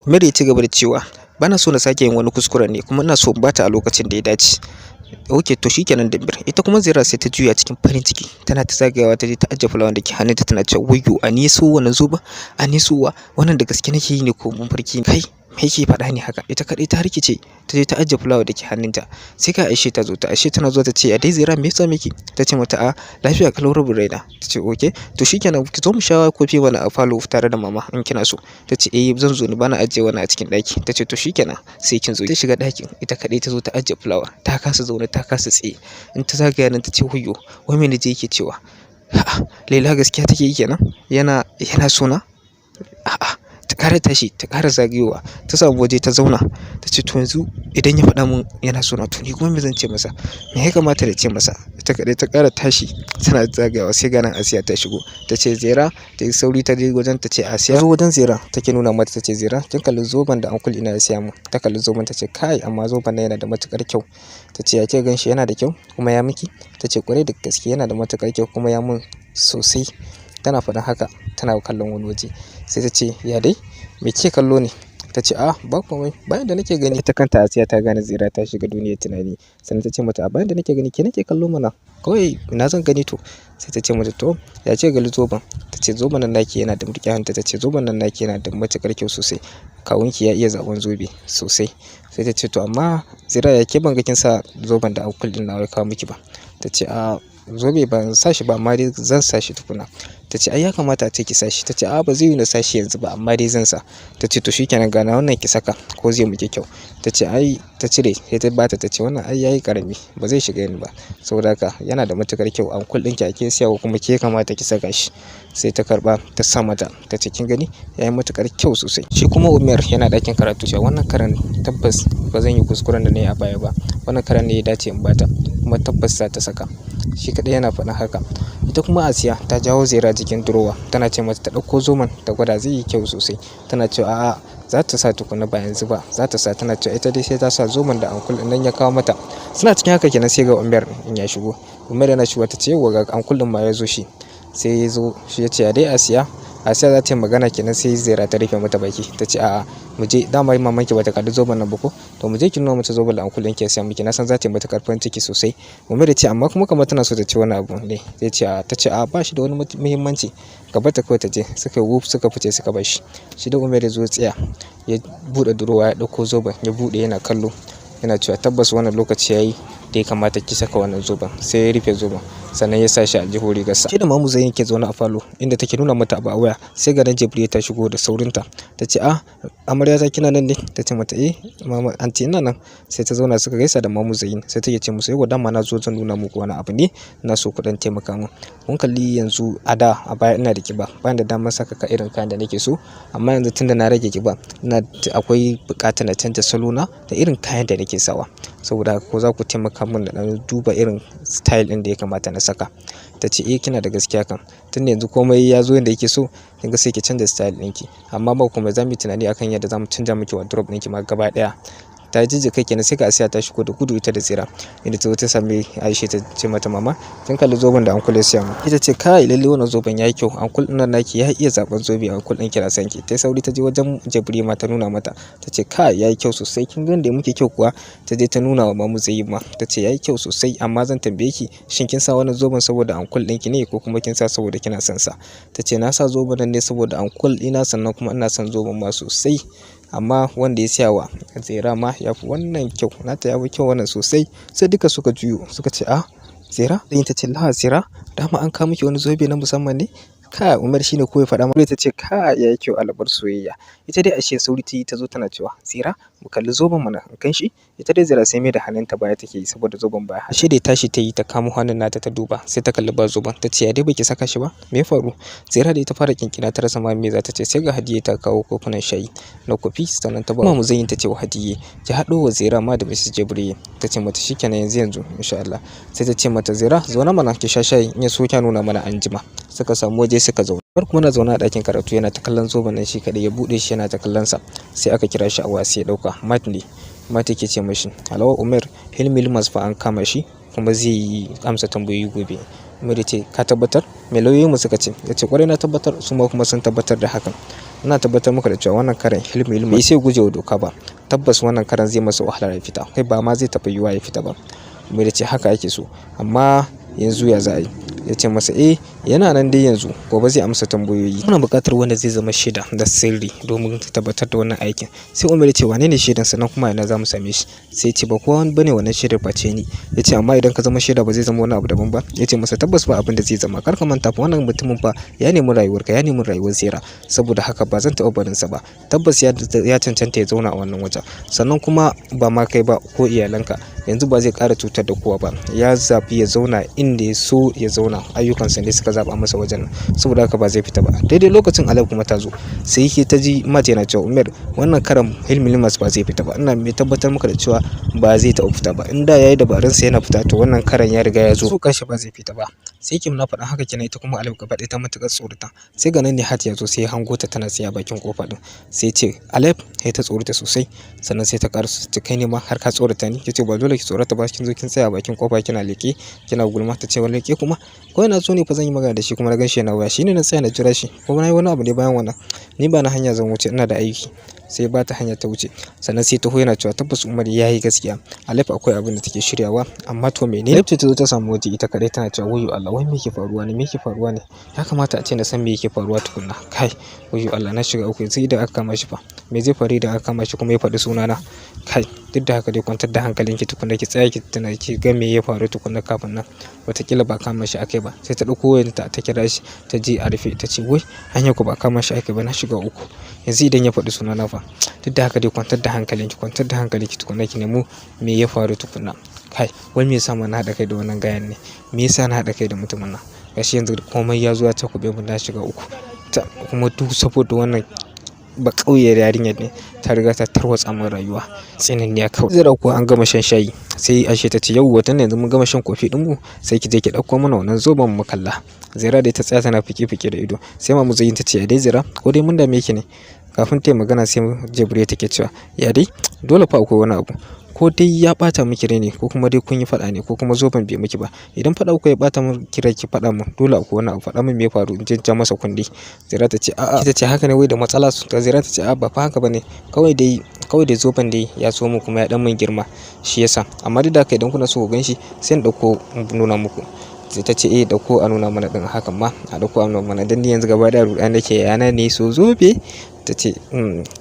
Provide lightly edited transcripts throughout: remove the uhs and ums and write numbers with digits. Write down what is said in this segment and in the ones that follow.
Umar ya ci gaba da cewa bana so na sake yin wani kuskuren ne kuma ina so in bata a lokacin da ya dace. Ok to shikenan Dabbir. Ita kuma Zaira sai ta juya cikin farin ciki tana ta zagayawa ta je ta ajiye fulawan da ke hannunta tana cewa wayyo a ni so wannan zoba a ni so wa wannan da gaske nake yi ne ko mun farki kai me yake faɗa ne haka ita kadai ta rikice ta je ta ajiye fulawa da ke hannunta sai ka Aisha ta zo ta Aisha tana zo ta ce a dai Zaira me yasa miki ta ce mata a lafiya kalau rabu raina ta ce ok to shikenan ki zo mu sha kofi wani a falo tare da mama in kina so ta ce eh zan zo ni bana ajiye wani a cikin ɗaki ta ce to shikenan sai kin zo ta shiga ɗakin ita kadai ta zo ta ajiye fulawa ta kasa zaune ta kasa tsaye in ta zagaya nan ta ce wayyo wai me ne je yake cewa a'a Laila gaskiya take yi kenan yana sona a'a ta ƙara tashi ta ƙara zagayowa ta samu waje ta zauna ta ce to yanzu idan ya faɗa mun yana sona to ni kuma me zan ce masa me ya kamata da ce masa ita kaɗai ta ƙara tashi tana zagayawa sai ganin Asiya ta shigo ta ce Zaira ta yi sauri ta je wajen ta ce Asiya zo wajen Zaira take nuna mata ta ce Zaira kin kalli zoben da uncle ina ya siya mu ta kalli zoben ta ce kai amma zoben nan yana da matukar kyau ta ce ya ke gan shi yana da kyau kuma ya miki ta ce kwarai da gaske yana da matukar kyau kuma ya mun sosai tana faɗin haka tana kallon wani waje sai ta ce ya dai me ke kallo ne ta ce a ba komai bayan da nake gani ita kanta Asiya ta gane Zaira ta shiga duniyar tunani sannan ta ce mata a bayan da nake gani ke nake kallo mana kawai ina zan gani to sai ta ce mata to ya ce gali zoben ta ce zoben nan naki yana da murƙi hanta ta ce zoben nan naki yana da matuƙar kyau sosai kawunki ya iya zaben zobe sosai sai ta ce to amma Zaira ya ke ban ga kin sa zoben da uncle din nawa ya kawo miki ba ta ce a zobe ban sa shi ba amma dai zan sa shi tukuna ta ce ai ya kamata a ce ki sa shi ta ce a ba zai yi na sa shi yanzu ba amma dai zan sa ta ce to shikenan gana wannan ki saka ko zai muke kyau ta ce ai ta cire sai ta bata ta ce wannan ai yayi karami ba zai shiga ni ba saboda haka yana da matukar kyau an kullun ki ake siyawa kuma ke kamata ki saka shi sai ta karba ta sa mata ta ce kin gani yayi matukar kyau sosai shi kuma Umar yana dakin karatu cewa wannan karan tabbas ba zan yi kuskuren da nayi a baya ba wannan karan ne ya dace in bata kuma tabbas za ta saka shi kadai yana faɗin haka ita kuma Asiya ta jawo Zaira jikin durowa tana ce mata ta ɗauko zoman ta gwada zai yi kyau sosai tana cewa a'a za ta sa tukuna ba yanzu ba za ta sa tana cewa ita dai sai ta sa zoman da ankul nan ya kawo mata suna cikin haka kenan sai ga Umar in ya shigo Umar yana shigo ta ce yau ga ankul din ma ya zo shi sai ya zo shi ya ce a dai Asiya za ta yi magana kenan sai Zaira ta rufe mata baki ta ce a'a mu je dama mamanki bata kalli zoben nan ba ko to mu je ki nuna mata zoben da ankul ɗin ke siya miki na san za ta yi mata karfin ciki sosai Umar ya ce amma kuma kamar tana so ta ce wani abu ne zai ce ta ce a ba shi da wani muhimmanci gaba ta kawai ta je suka wuf suka fice suka bar shi da Umar ya zo tsaya ya bude durowa ya dauko zoben ya bude yana kallo yana cewa tabbas wannan lokaci yayi da ya kamata ki saka wannan zoben sai ya rufe zoben sannan ya sa shi a jihori rigarsa shi da mamu zai yake zaune a falo inda take nuna mata abu a waya sai ga nan Jibril ta shigo da saurinta ta ce amarya ta kina nan ne ta ce mata mama anti ina nan sai ta zauna suka gaisa da mamu zayin sai take ce musu yau dama na zo zan nuna muku wani abu ne ina so ku dan taimaka min mun kalli yanzu a baya ina da kiba bayan da damar saka ka irin kayan da nake so amma yanzu tunda na rage kiba akwai bukatar na canza salo na da irin kayan da nake sawa saboda ko za ku taimaka min da dan duba irin style din da ya kamata na saka ta ce kina da gaskiya kan tunda yanzu komai ya zo yanda yake so kin ga sai ki canza style ɗinki amma ba kuma za mu yi tunani akan yadda za mu canja miki wardrobe ɗinki ma gaba ɗaya ta jijji kai kenan sai ka Asiya ta shigo da gudu ita da Zaira inda ta zo ta sami Aisha ta ce mata mama kin kalli zoben da ankul ya siya mu ita ce kai lalle wannan zoben yayi kyau ankul ɗin nan naki ya iya zaben zobe ankul ɗin kira sanki ta sauri ta je wajen Jibril ma ta nuna mata ta ce kai yayi kyau sosai kin ga da muke kyau kuwa ta je ta nuna wa mamu zai ma ta ce yayi kyau sosai amma zan tambaye ki shin kin sa wannan zoben saboda ankul ɗinki ne ko kuma kin sa saboda kina son sa ta ce na sa zoben nan ne saboda ankul ɗina sannan kuma ina son zoben ma sosai amma wanda ya siya wa Zaira ma ya fi wannan kyau nata ya fi kyau wannan sosai sai duka suka juyo suka ce Zaira da ta ce la Zaira dama an kawo miki wani zobe na musamman ne ka Umar shine ko ya faɗa mata ta ce ka yayi kyau alabar soyayya ita dai ashe sauri ta zo tana cewa Zaira mu kalli zoben mana in kan shi ita dai Zaira sai mai da hannunta baya take yi saboda zoben baya ashe dai tashi ta yi ta kamo hannun nata ta duba sai ta kalli ba zoben ta ce ya dai baki saka shi ba me ya faru Zaira dai ta fara kinkina ta rasa ma me za ta ce sai ga Hadiye ta kawo kofunan shayi na kofi sannan ta ba mu zai ta ce wa Hadiye ki haɗo wa Zaira ma da Mrs Jibril ta ce mata shikenan yanzu insha Allah sai ta ce mata Zaira zauna mana ki sha shayi in ya so kya nuna mana anjima suka samu waje suka zauna har kuma na zauna a ɗakin karatu yana ta kallon zoben nan shi kadai ya bude shi yana ta kallon sa sai aka kira shi a wasi ya dauka Mat ne Mat yake ce mashi alawa Umar Hilmi Ilmas fa an kama shi kuma zai yi amsa tambayoyi gobe Umar ya ce ka tabbatar mai lauyoyin mu suka ce ya ce kwarai na tabbatar su ma kuma sun tabbatar da hakan ina tabbatar maka da cewa wannan karan Hilmi bai sai gujewa doka ba. Tabbas wannan karan zai masa wahalar ya fita, kai ba ma zai taɓa yiwuwa ya fita ba. Umar ya ce haka ake so, amma yanzu ya za a yi? Ya ce masa yana nan dai yanzu, gobe zai amsa tambayoyi. Muna buƙatar wanda zai zama shaida da sirri domin tabbatar da wannan aikin. Sai Umar ya ce wane ne shaidan, sannan kuma ina za mu same shi? Sai ya ce ba kowa bane wannan shaidar face ni. Ya ce amma idan ka zama shaida ba zai zama wani abu daban ba? Ya ce masa tabbas ba abin da zai zama, kar ka manta fa wannan mutumin fa ya nemi rayuwarka, ya nemi rayuwar Zera, saboda haka ba zan taɓa barinsa ba. Tabbas ya cancanta ya zauna a wannan wajen, sannan kuma ba ma kai ba ko iyalanka yanzu ba zai ƙara cutar da kowa ba. Ya zaɓi ya zauna inda ya so ya zauna, ayyukansa ne suka zaɓa masa wajen, saboda haka ba zai fita ba. Daidai lokacin Alef kuma ta zo, sai yake ta ji Mat yana cewa Umar wannan karan Hilmi Limas ba zai fita ba, ina mai tabbatar maka da cewa ba zai taɓa fita ba. In da yayi dabarunsa yana fita, to wannan karan ya riga ya zo, so kashi ba zai fita ba. Sai Kim na faɗa haka kenan, ita kuma Alef gaba ɗaya ta matuƙar tsorata. Sai ga nan ne Hat ya zo, sai ya hango ta tana tsaye a bakin kofa din, sai ce Alef, sai ta tsorata sosai, sannan sai ta ƙara ta kai ne ma har ka tsorata ni? Yace ba dole ki tsorata ba, kin zo kin tsaya a bakin kofa kina leke kina gulma. Ta ce wani leke kuma? Kawai na zo ne fa zan yi magana da shi kuma na ganshi yana waya, shine na tsaya na jira shi, kuma na yi wani abu ne bayan wannan, ni ba na hanya zan wuce, ina da aiki. Sai ba ta hanya ta wuce, sannan sai taho yana cewa tabbas Umar ya yi gaskiya, Alef akwai abin da take shiryawa, amma to menene? Alef ce ta zo ta samu waje ita kadai tana cewa wayo Allah, wai me yake faruwa ne, me yake faruwa ne? Ya kamata a ce na san me yake faruwa tukunna. Kai wayo Allah, na shiga uku, sai idan aka kama shi fa me zai faru idan aka kama shi kuma ya faɗi sunana? Kai duk da haka dai kwantar da hankalinki tukunna, ki tsaya ki tuna ki ga me ya faru tukunna kafin nan, wataƙila ba kama shi akai ba. Sai ta ɗauko wayarta ta kira shi, ta je a rufe, ta ce wai hanya ku ba kama shi akai ba, na shiga uku, yanzu idan ya faɗi sunana fa? Duk da haka dai kwantar da hankalinki tukunna, ki nemo me ya faru tukunna. Kai wai me yasa ma na haɗa kai da wannan gayan ne? Me yasa na haɗa kai da mutumin nan? Gashi yanzu komai ya zo ya cakuɓe mu, na shiga uku, kuma duk saboda wannan ba ƙauyar yarinyar ne ta riga ta tarwatsa min rayuwa, tsinanniya kawai. Zai dauko an gama shan shayi, sai Aisha ta ce yau watan yanzu mun gama shan kofi din mu, sai ki je ki dauko mana wannan zoben mu kalla. Zira dai ta tsaya tana fike da ido, sai mamu Zayin ta ce ya dai Zira, ko dai mun dame ki ne? Kafin ta yi magana sai Jibril take cewa ya dai dole fa akwai wani abu, ko dai ya bata miki rai ne, ko kuma dai kun yi faɗa ne, ko kuma zoben bai miki ba. Idan faɗa ku ya bata miki rai, ki faɗa mun, dole akwai wani abu, faɗa mun me ya faru, in ja masa kundi. Zira ta ce a'a, ita ce haka ne wai da matsala su. Zira ta ce a'a ba fa haka bane, kawai dai zoben dai ya so mu kuma ya dan mun girma, shi yasa. Amma duk da haka idan kuna so ku ganshi sai in dauko nuna muku. Sai ta ce dauko a nuna mana din, hakan ma a dauko a nuna mana, dan ni yanzu gaba da ruɗa nake, yana ne so zobe. Ta ce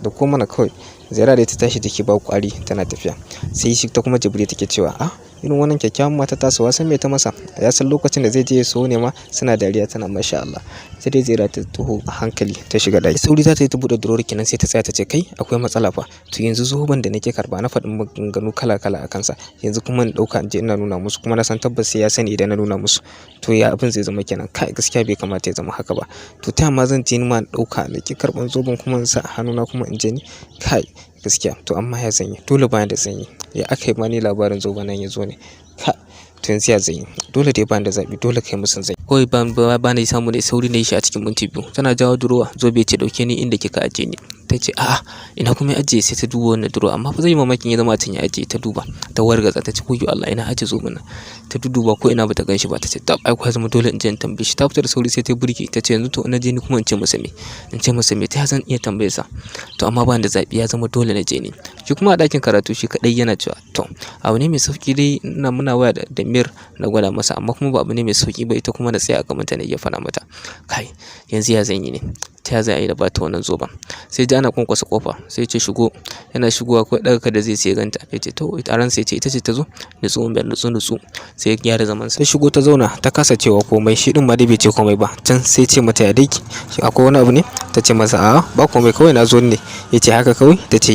dauko mana kawai. Zira dai ta tashi take ba kwari tana tafiya. Sai shi ta kuma Jibril take cewa irin wannan kyakkyawan mata ta so san me ta masa, ya san lokacin da zai je ya so ne ma, suna dariya tana masha Allah. Sai dai Zira ta taho a hankali ta shiga daki, sauri za ta yi ta bude drawer kenan, sai ta tsaya ta ce kai akwai matsala fa. To yanzu zoben da nake karba na faɗin maganganu kala a kansa, yanzu kuma in dauka in je ina nuna musu, kuma na san tabbas sai ya sani idan na nuna musu, to ya abin zai zama kenan. Kai gaskiya bai kamata ya zama haka ba. To ta ma zan je ni ma in dauka nake karban zoben kuma in sa a hannuna kuma in je ni? Kai gaskiya to amma ya zanyi, dole bayan da zanyi, ya aka yi ma ni labarin zoben nan ya zo ne? To yanzu ya zanyi, dole dai bayan da zaɓi, dole kai musun zai. Kawai ba na samu ne, sauri na yi shi a cikin minti biyu. Tana jawo durowa, zobe ce dauke ni inda kika aje ni. Ta ce a'a ina kuma ya ajiye, sai ta duba wannan durowa, amma fa zai yi mamakin ya zama tun ya ajiye. Ta duba ta wargaza, ta ce koyo Allah ina ajiye zoben nan. Ta duba ko ina bata gan shi ba, ta ce tab ai ko zama dole in je in tambaye shi. Ta fita da sauri sai ta burge, ta ce yanzu to ina je ni kuma in ce masa me ta zan iya tambaye sa? To amma ba da zaɓi, ya zama dole na je ni. Shi kuma a ɗakin karatu shi kaɗai yana cewa to abu ne mai sauki dai, muna waya da Mir na gwada masa, amma kuma ba abu ne mai sauki ba, ita kuma na tsaya a gamanta na iya faɗa mata. Kai yanzu ya zanyi ne, ta za a yi da bata wannan zoben? Sai ji ana kwankwasa kofa, sai ce shigo. Yana shigowa ko daga da zai sai ganta, ya ce to a ran sai ce ita ce ta zo, nutsu. Sai ya gyara zaman sa, sai shigo ta zauna, ta kasa cewa komai, shi din ma dai bai ce komai ba. Can sai ce mata ya dai akwai wani abu ne? Ta ce masa a'a ba komai, kawai na zo ne. Ya ce haka kawai? Ta ce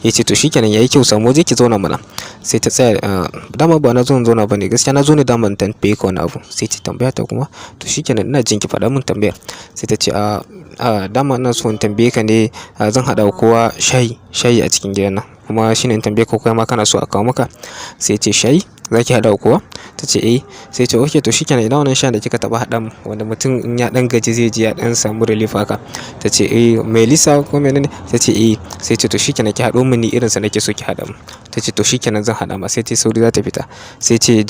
ya ce to shikenan yayi kyau, samu waje ki zauna mana. Sai ta tsaya, dama ba na zo in zauna bane, gaskiya na zo ne dama in tambaye ka wani abu. Sai ta tambaya ta kuma, to shikenan ina jin ki faɗa min tambayar. Sai ta ce dama ina so in tambaye ka ne, zan haɗa kowa shayi a cikin gidan nan, kuma shine in tambaye ka kai ma kana so a kawo maka? Sai ce shayi zaki haɗa kowa? Ta ce sai ce okay to shikenan, ina wannan shan da kika taba haɗa mu, wanda mutum in ya dan gaji zai ji ya dan samu relief haka? Ta ce Melissa ko menene? Ta ce sai ce to shikenan ki haɗo mini irin sa nake so ki haɗa mu. Ta ce to shikenan zan haɗa ma. Sai ta sauri za ta fita, sai ce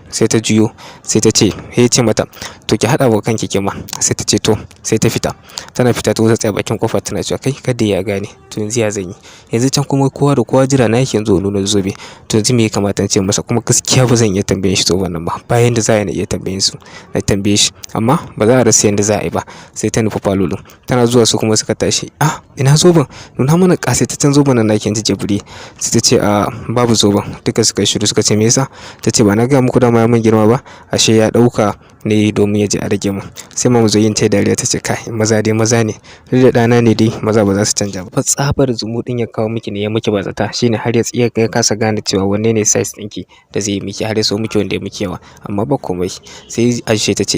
sai ta juyo, sai ta ce ce mata to ki haɗa wa kanki kima. Sai ta ce to, sai ta fita. Tana fita ta tsaya bakin kofar tana cewa kai kada ya gane, to yanzu ya zan yi. Yanzu can kuma kowa da kowa jira na yake yanzu nuna zobe, to yanzu me ya kamata in ce masa, kuma gaskiya ba zan iya tambayen shi zoben nan ba, bayan da za a iya tambayen su na tambaye shi, amma ba za a rasa yanda za a yi ba. Sai ta nufi falo din, tana zuwa su kuma suka tashi, ina zoben, nuna mana ƙasaitaccen zoben nan naki yanzu Jibri. Sai ta ce babu zoben. Duka suka shiru suka ce me yasa? Ta ce ba na ga muku dama ya min girma ba, ashe ya ɗauka ne domin ya je a rage mu. Sai mamu zo yin ta dariya ta ce kai maza dai maza ne, duk da ɗana ne dai maza ba za su canja ba. Tsabar zumuɗin ya kawo miki ne ya miki bazata, shine har ya kasa gane cewa wanne ne size ɗinki da zai yi miki, har ya so miki wanda ya miki yawa, amma ba komai. Sai Aisha ta ce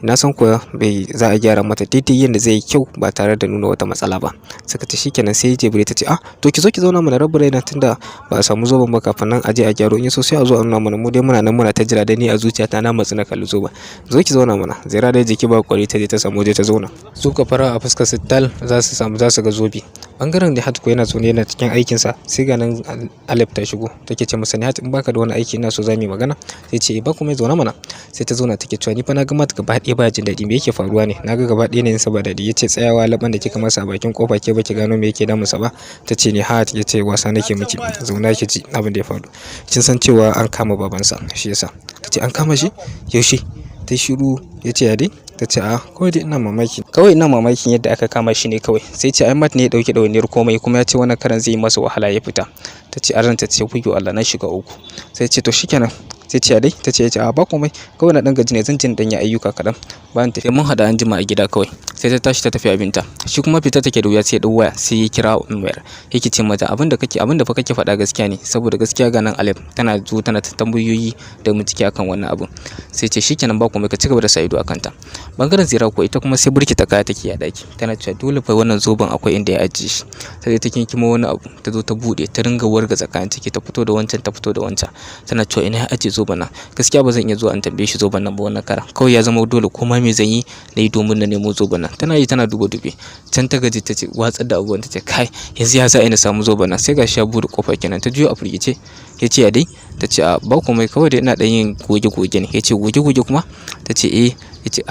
na san kuwa bai za a gyara mata daidai yanda zai yi kyau ba tare da nuna wata matsala ba. Suka ce shikenan. Sai Jibril ta ce to ki zo ki zauna mana rabu raina, tunda ba a samu zoben ba kafin nan a je a gyaro, in so sai a zo a nuna mana, mu dai muna nan muna ta jira da ni a zuciyata na matsi na kalli zoben. Zo ki zauna mana. Zaira dai jiki ba kwari ta je ta samu waje ta zauna. Su ka fara a fuskar su tal za su ga zobe. Bangaren Nihat ko yana zaune yana cikin aikinsa, sai ga nan Alif ta shigo take ce masa Nihat in baka da wani aiki ina so za mu yi magana. Sai ce ba kuma zauna mana. Sai ta zauna take cewa ni fa na ga mata gaba ɗaya ba jin daɗi, me yake faruwa ne? Na ga gaba ɗaya ne ba daɗi. Yace tsayawa laban da kika masa a bakin kofa ke baki gano me yake damunsa ba. Ta ce Nihat, yace wasa nake miki, zauna ki ji abin da ya faru. Kin san cewa an kama babansa, shi yasa. Ta ce an kama shi? Yaushe? Ta shiru. Yace ya dai? Ta ce kawai dai ina mamakin yadda aka kama shi ne kawai. Sai ce Ahmad ne ya dauki ɗawainiyar komai, kuma ya ce wannan karan zai yi masa wahala ya fita. Ta ce a ranta, ta ce wuyo Allah na shiga uku. Sai ce to shikenan. Sai ce dai? Ta ce ba komai, kawai na dan gaji ne, zan jin dan ya ayyuka kaɗan bayan tafi mun hada an jima a gida kawai. Sai ta tashi ta tafi abinta. Shi kuma fita take da wuya, sai ya dau waya sai ya kira Umar. Yake ce mata abinda fa kake faɗa gaskiya ne, saboda gaskiya ga nan Alif tana tambayoyi da mutiki akan wannan abu. Sai ce shikenan ba komai, ka cigaba da sa ido akan ta. Bangaren Zira ko ita kuma sai burkita kaya take a daki, tana cewa dole fa wannan zoben akwai inda ya ajiye shi. Sai ta kinkimo wani abu ta zo ta bude, ta ringa warga tsakanin take, ta fito da wancan ta fito da wancan, tana cewa ina ya ajiye zoben nan, gaskiya ba zan iya zuwa an tambaye shi zoben nan ba wannan kara, kawai ya zama dole kuma me zan yi na yi domin na nemo zoben nan. Tana yi tana dube can ta gaji ta ce watsar da abubuwan, ta ce kai yanzu ya za a na samu zoben nan. Sai gashi ya bude kofar kenan. Ta juyo a firgice. Ya ce ya dai? Ta ce ba komai, kawai dai ina dan yin goge ne. Ya ce goge kuma? Ta ce ya ce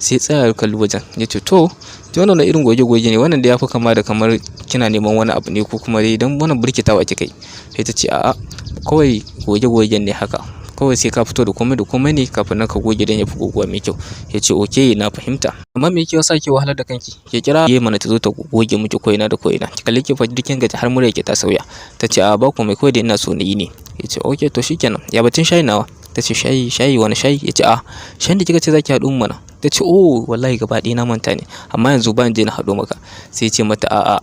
sai tsaya kalli wajen. Ya ce to wannan irin goge ne, wannan da ya fi kama da kamar kina neman wani abu ne, ko kuma dai dan wannan burkitawa kika yi. Sai ta ce kawai goge ne haka, kawai sai ka fito da komai ne kafin nan ka goge dan ya fi goguwa mai kyau. Ya ce okay na fahimta, amma me yake yasa ke wahalar da kanki? Ke kira mana ta zo ta goge miki koina da koina, ki kalle ki fa dukkan gaji har mura yake ta sauya. Ta ce ba komai, kawai dai ina so na yi ne. Ya ce okay to shikenan, ya batun shayi nawa? Ta ce shayi wani shayi? Ya ce shayin da kika ce zaki haɗu mana. Ta ce wallahi gaba ɗaya na manta ne, amma yanzu ba in je na haɗo maka. Sai ya ce mata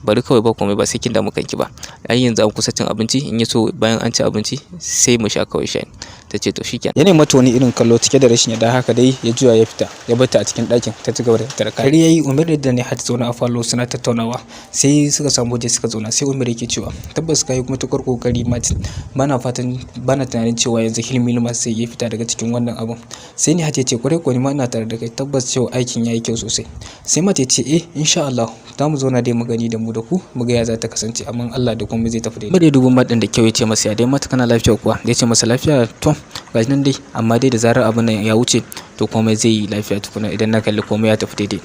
bari kawai ba komai, ba sai kin damu kanki ba, ai yanzu an kusa cin abinci, in ya so bayan an ci abinci sai mu sha kawai shayi. Ta ce to shikenan. Yana mata wani irin kallo cike da rashin yadda, haka dai ya juya ya fita ya bata a cikin ɗakin. Ta cigaba da tattara kaya. Yayi Umar da Nihat zauna a falo suna tattaunawa, sai suka samu waje suka zauna. Sai Umar yake cewa tabbas kai kuma tukar kokari Mat, bana tunanin cewa yanzu Hilmi ma sai ya fita daga cikin wannan abun. Sai Nihat ya ce kwarai ko ni ma ina tare da kai, tabbas cewa aikin yayi kyau sosai. Sai Mat ya ce insha Allah za mu zauna dai mu gani da mu da ku mu ga ya za ta kasance, amma Allah da kuma zai tafi daidai. Bade dubun Mat din da kyau ya ce masa ya dai Mat kana lafiya kuwa? Ya ce masa lafiya to gashi nan dai, amma dai da zarar abin nan ya wuce to komai zai yi lafiya tukuna, idan na kalli komai ya tafi daidai.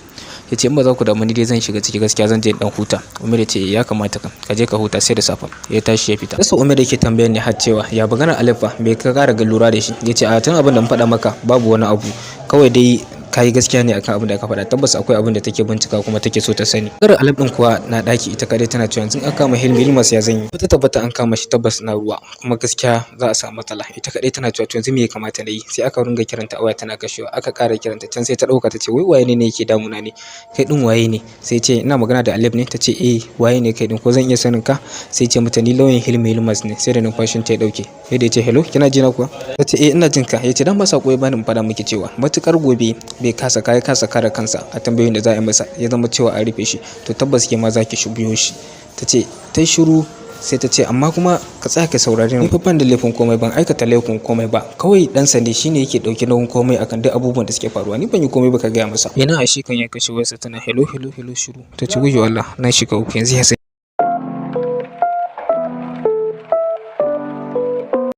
Ya ce in ba za ku damu ni dai zan shiga ciki, gaskiya zan je dan huta. Umar ya ce ya kamata ka je ka huta sai da safa. Ya tashi ya fita. Sai Umar yake tambayar ni har cewa ya bagana Alif bai ka kara ga lura da shi. Ya ce tun abin da mun faɗa maka babu wani abu, kawai dai kai gaskiya ne akan abin da ka faɗa, tabbas akwai abin da take bincika kuma take so ta sani. Garin Alif din kuwa na daki ita kadai tana cewa yanzu an kama Hilmi masu ya zanyi. Ta tabbata an kama shi tabbas na ruwa, kuma gaskiya za a samu matsala. Ita kadai tana cewa yanzu me ya kamata na yi? Sai aka runga kiranta a waya tana kashewa, aka ƙara kiranta can sai ta dauka ta ce wai waye ne yake damuna ne? Kai din waye ne? Sai ce ina magana da Alif ne. Ta ce waye ne kai din, ko zan iya sanin ka? Sai ce mata ni lauyan Hilmi Ilmas ne. Sai da numfashin ta ya dauke. Sai da ya ce hello kina jina kuwa? Ta ce ina jin ka. Ya ce dan ba sako ya bani in faɗa miki cewa matukar gobe bai kasa kare kansa a tambayoyin da za a yi masa, ya zama cewa a rufe shi, to tabbas ke ma za ki biyo shi. Ta ce ta shiru. Sai ta ce amma kuma ka tsaya ka saurare ni, ban da laifin komai, ban aikata laifin komai ba, kawai dan sane shine yake dauke nauyin komai akan duk abubuwan da suke faruwa, ni ban yi komai ba ka gaya masa. Yana a shi kan ya kashe wayarsa tana hello shiru. Ta ce wuyo Allah na shiga uku yanzu ya